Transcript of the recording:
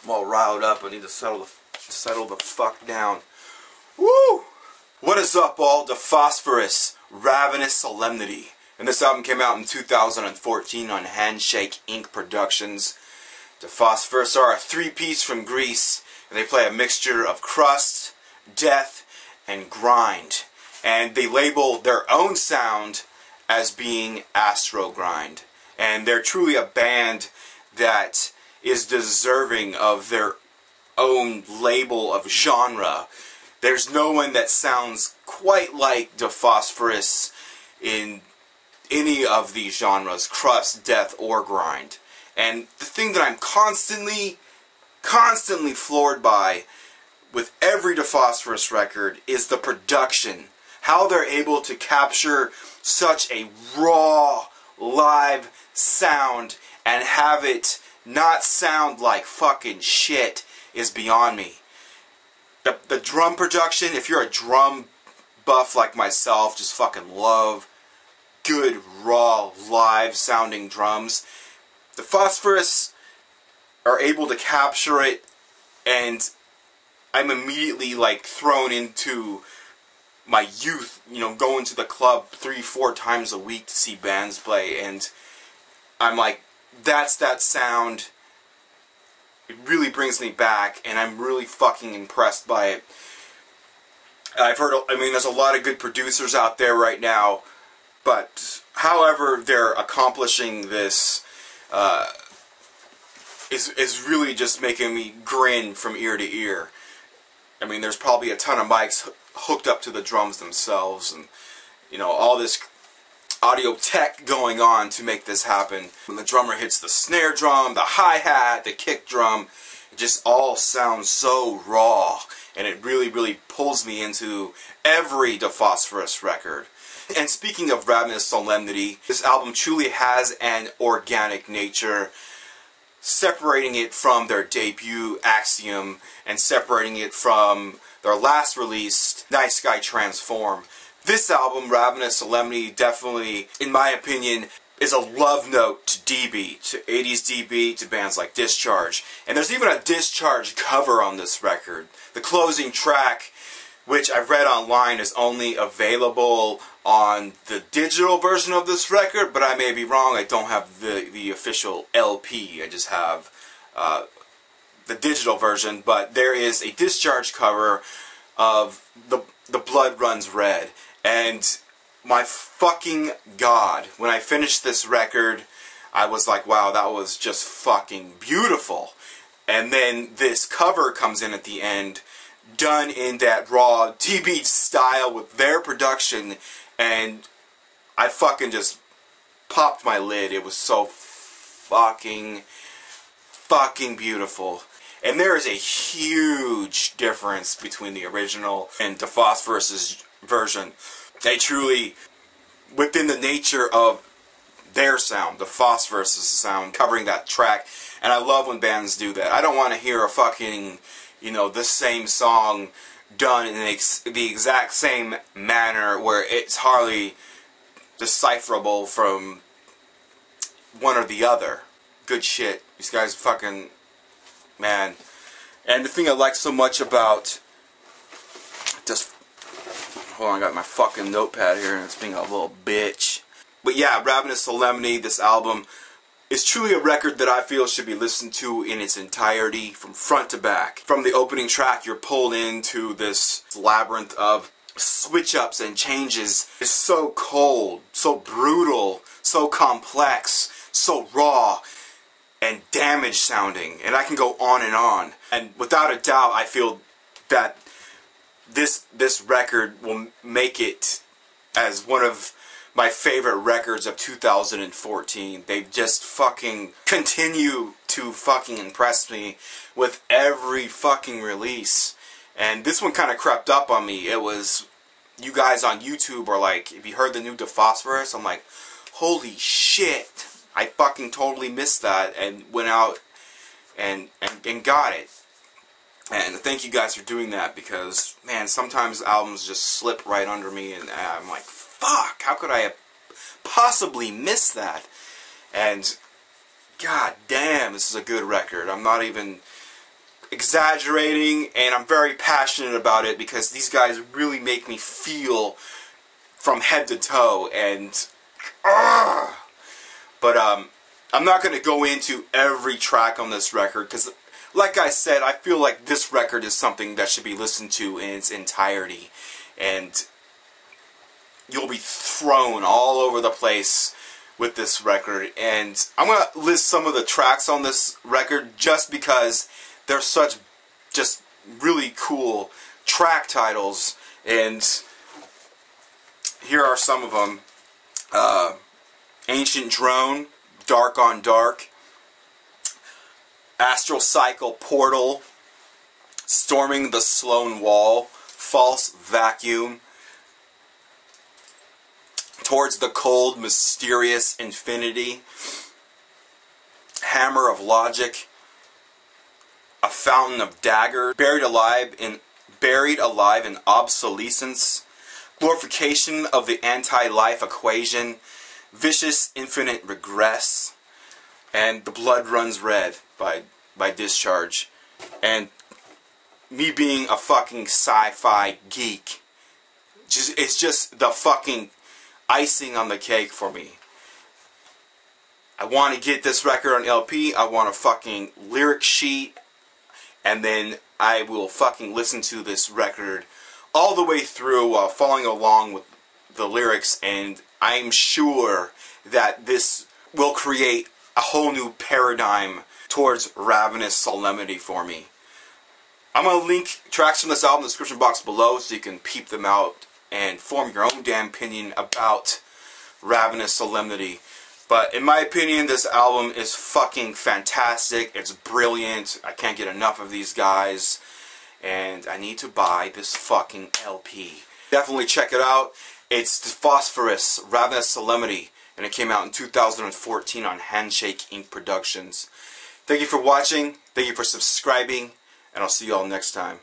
I'm all riled up. I need to settle the fuck down. Woo! What is up, all? The Phosphorus, Ravenous Solemnity. And this album came out in 2014 on Handshake Inc. Productions. The Phosphorus are a three-piece from Greece, and they play a mixture of crust, death, and grind. And they label their own sound as being Astro Grind. And they're truly a band that is deserving of their own label of genre. There's no one that sounds quite like the Phosphorus in any of these genres, crust, death, or grind. And the thing that I'm constantly floored by with every The Phosphorus record is the production. How they're able to capture such a raw, live sound and have it not sound like fucking shit is beyond me. The drum production, if you're a drum buff like myself, just fucking love good, raw, live sounding drums. The Phosphorus are able to capture it, and I'm immediately like thrown into my youth, you know, going to the club 3-4 times a week to see bands play, and I'm like, that's that sound. It really brings me back, and I'm really fucking impressed by it. I've heard, I mean, there's a lot of good producers out there right now, but however they're accomplishing this is really just making me grin from ear to ear. I mean, there's probably a ton of mics hooked up to the drums themselves, and you know, all this audio tech going on to make this happen. When the drummer hits the snare drum, the hi-hat, the kick drum, it just all sounds so raw, and it really pulls me into every The Phosphorus record. And speaking of Ravenous Solemnity, this album truly has an organic nature, separating it from their debut, Axiom, and separating it from their last release, Night Sky Transform. This album, Ravenous Solemnity, definitely, in my opinion, is a love note to D-Beat, to 80s D-Beat, to bands like Discharge. And there's even a Discharge cover on this record. The closing track, which I've read online, is only available on the digital version of this record, but I may be wrong. I don't have the official LP. I just have the digital version, but there is a Discharge cover of The Blood Runs Red. And my fucking God, when I finished this record, I was like, wow, that was just fucking beautiful. And then this cover comes in at the end, done in that raw D-Beat style with their production, and I fucking just popped my lid. It was so fucking beautiful. And there is a huge difference between the original and the Phosphorus' version. They truly, within the nature of their sound, the Phosphorus' sound, covering that track. And I love when bands do that. I don't want to hear a fucking, you know, the same song done in the exact same manner where it's hardly decipherable from one or the other. Good shit. These guys fucking, man. And the thing I like so much about just, hold on, I got my fucking notepad here and it's being a little bitch. But yeah, Ravenous Solemnity, this album, is truly a record that I feel should be listened to in its entirety, from front to back. From the opening track, you're pulled into this labyrinth of switch-ups and changes. It's so cold, so brutal, so complex, so raw, and damaged sounding. And I can go on. And without a doubt, I feel that this record will make it as one of my favorite records of 2014. They just fucking continue to fucking impress me with every fucking release. And this one kind of crept up on me. It was, you guys on YouTube are like, if you heard the new The Phosphorus, I'm like, holy shit. I fucking totally missed that and went out and got it. And thank you guys for doing that, because, man, sometimes albums just slip right under me and I'm like, fuck, how could I have possibly missed that? And, god damn, this is a good record. I'm not even exaggerating, and I'm very passionate about it because these guys really make me feel from head to toe, and but I'm not going to go into every track on this record because, like I said, I feel like this record is something that should be listened to in its entirety, and you'll be thrown all over the place with this record. And I'm going to list some of the tracks on this record just because they're such just really cool track titles, and here are some of them. Ancient Drone, Dark on Dark, Astral Cycle Portal, Storming the Sloan Wall, False Vacuum, Towards the Cold, Mysterious Infinity, Hammer of Logic, A Fountain of Dagger, Buried Alive in Obsolescence, Glorification of the Anti-Life Equation, Vicious Infinite Regress, and The Blood Runs Red by Discharge. And me being a fucking sci-fi geek, it's just the fucking icing on the cake for me. I want to get this record on LP, I want a fucking lyric sheet, and then I will fucking listen to this record all the way through while following along with the lyrics, and I'm sure that this will create a whole new paradigm towards Ravenous Solemnity for me. I'm going to link tracks from this album in the description box below so you can peep them out and form your own damn opinion about Ravenous Solemnity. But in my opinion, this album is fucking fantastic. It's brilliant. I can't get enough of these guys. And I need to buy this fucking LP. Definitely check it out. It's the Phosphorus, Ravenous Solemnity. And it came out in 2014 on Handshake Inc. Productions. Thank you for watching. Thank you for subscribing. And I'll see you all next time.